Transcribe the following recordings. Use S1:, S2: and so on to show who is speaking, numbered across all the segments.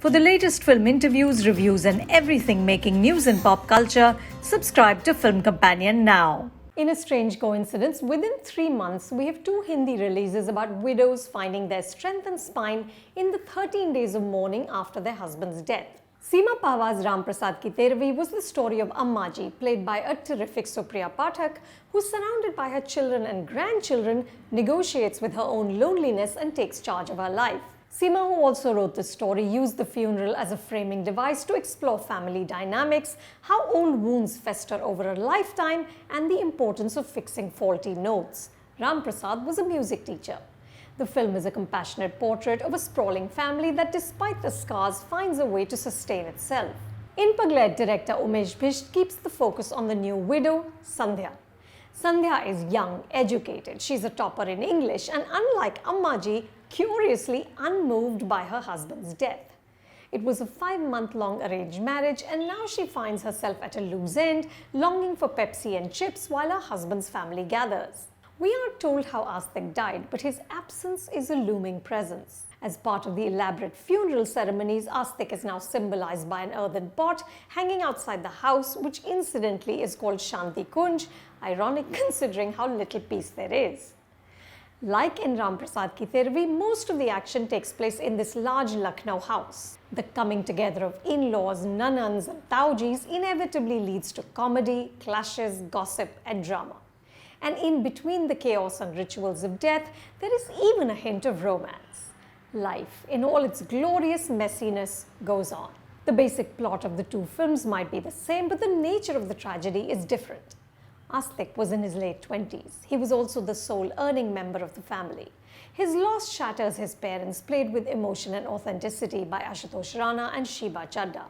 S1: For the latest film interviews, reviews, and everything making news in pop culture, subscribe to Film Companion now. In a strange coincidence, within 3 months, we have 2 Hindi releases about widows finding their strength and spine in the 13 days of mourning after their husband's death. Seema Pahwa's Ram Prasad Ki Tervi was the story of Ammaji, played by a terrific Supriya Pathak, who, surrounded by her children and grandchildren, negotiates with her own loneliness and takes charge of her life. Seema, who also wrote the story, used the funeral as a framing device to explore family dynamics, how old wounds fester over a lifetime, and the importance of fixing faulty notes. Ram Prasad was a music teacher. The film is a compassionate portrait of a sprawling family that, despite the scars, finds a way to sustain itself. In Pagglait, director Umesh Bhisht keeps the focus on the new widow, Sandhya. Sandhya is young, educated, she's a topper in English, and unlike Ammaji, curiously unmoved by her husband's death. It was a 5-month-long arranged marriage, and now she finds herself at a loose end, longing for Pepsi and chips while her husband's family gathers. We aren't told how Astik died, but his absence is a looming presence. As part of the elaborate funeral ceremonies, Astik is now symbolized by an earthen pot hanging outside the house, which incidentally is called Shanti Kunj, ironic considering how little peace there is. Like in Ram Prasad Ki Tervi, most of the action takes place in this large Lucknow house. The coming together of in-laws, nanans and taujis inevitably leads to comedy, clashes, gossip and drama. And in between the chaos and rituals of death, there is even a hint of romance. Life, in all its glorious messiness, goes on. The basic plot of the 2 films might be the same, but the nature of the tragedy is different. Astik was in his late 20s. He was also the sole earning member of the family. His loss shatters his parents, played with emotion and authenticity by Ashutosh Rana and Sheba Chadda.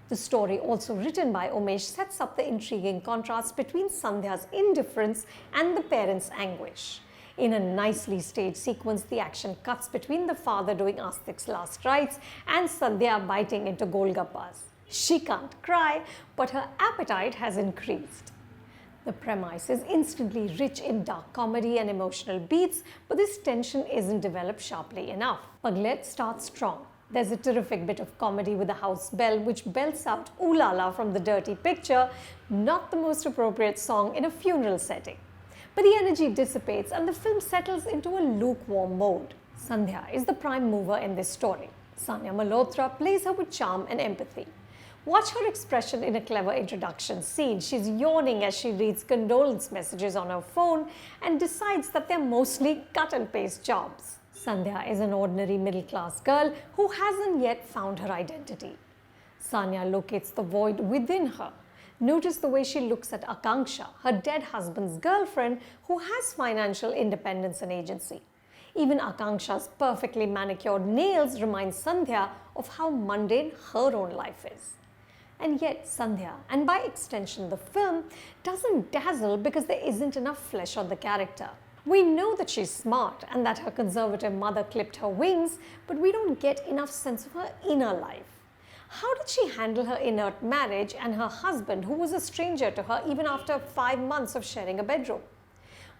S1: The story, also written by Umesh, sets up the intriguing contrast between Sandhya's indifference and the parents' anguish. In a nicely staged sequence, the action cuts between the father doing Astik's last rites and Sandhya biting into Golgappas. She can't cry, but her appetite has increased. The premise is instantly rich in dark comedy and emotional beats, but this tension isn't developed sharply enough. Pagglait starts strong. There's a terrific bit of comedy with the house bell, which belts out "Ooh La La" from The Dirty Picture, not the most appropriate song in a funeral setting. But the energy dissipates and the film settles into a lukewarm mode. Sandhya is the prime mover in this story. Sanya Malhotra plays her with charm and empathy. Watch her expression in a clever introduction scene. She's yawning as she reads condolence messages on her phone and decides that they're mostly cut and paste jobs. Sandhya is an ordinary middle-class girl who hasn't yet found her identity. Sanya locates the void within her. Notice the way she looks at Akanksha, her dead husband's girlfriend, who has financial independence and agency. Even Akanksha's perfectly manicured nails remind Sandhya of how mundane her own life is. And yet Sandhya, and by extension the film, doesn't dazzle because there isn't enough flesh on the character. We know that she's smart and that her conservative mother clipped her wings, but we don't get enough sense of her inner life. How did she handle her inert marriage and her husband, who was a stranger to her even after 5 months of sharing a bedroom?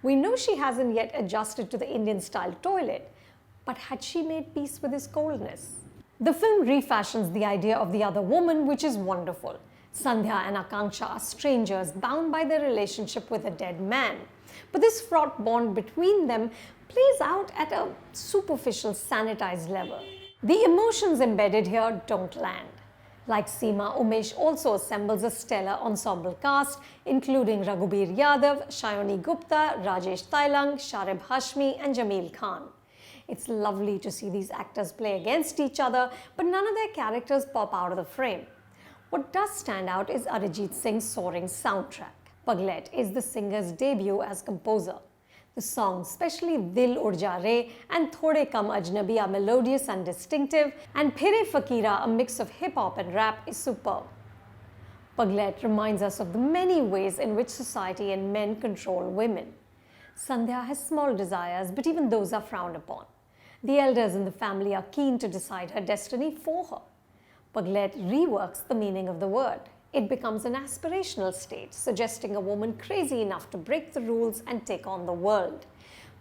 S1: We know she hasn't yet adjusted to the Indian-style toilet, but had she made peace with his coldness? The film refashions the idea of the other woman, which is wonderful. Sandhya and Akanksha are strangers bound by their relationship with a dead man. But this fraught bond between them plays out at a superficial, sanitized level. The emotions embedded here don't land. Like Seema, Umesh also assembles a stellar ensemble cast, including Raghubir Yadav, Shayoni Gupta, Rajesh Tailang, Sharib Hashmi, and Jameel Khan. It's lovely to see these actors play against each other, but none of their characters pop out of the frame. What does stand out is Arijit Singh's Soaring Soundtrack. Pagglait is the singer's debut as composer. The songs, especially Dil Ud Ja Re and Thode Kam Ajnabi, are melodious and distinctive, and Phire Fakira, a mix of hip-hop and rap, is superb. Pagglait reminds us of the many ways in which society and men control women. Sandhya has small desires, but even those are frowned upon. The elders in the family are keen to decide her destiny for her. Pagglait reworks the meaning of the word. It becomes an aspirational state, suggesting a woman crazy enough to break the rules and take on the world.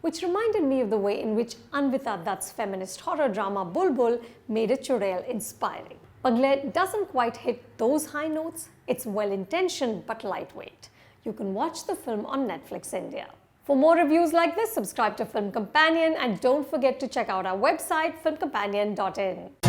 S1: which reminded me of the way in which Anvita Dutt's feminist horror drama Bulbul made a churel inspiring. Pagglait doesn't quite hit those high notes. It's well-intentioned but lightweight. You can watch the film on Netflix India. For more reviews like this, subscribe to Film Companion and don't forget to check out our website filmcompanion.in.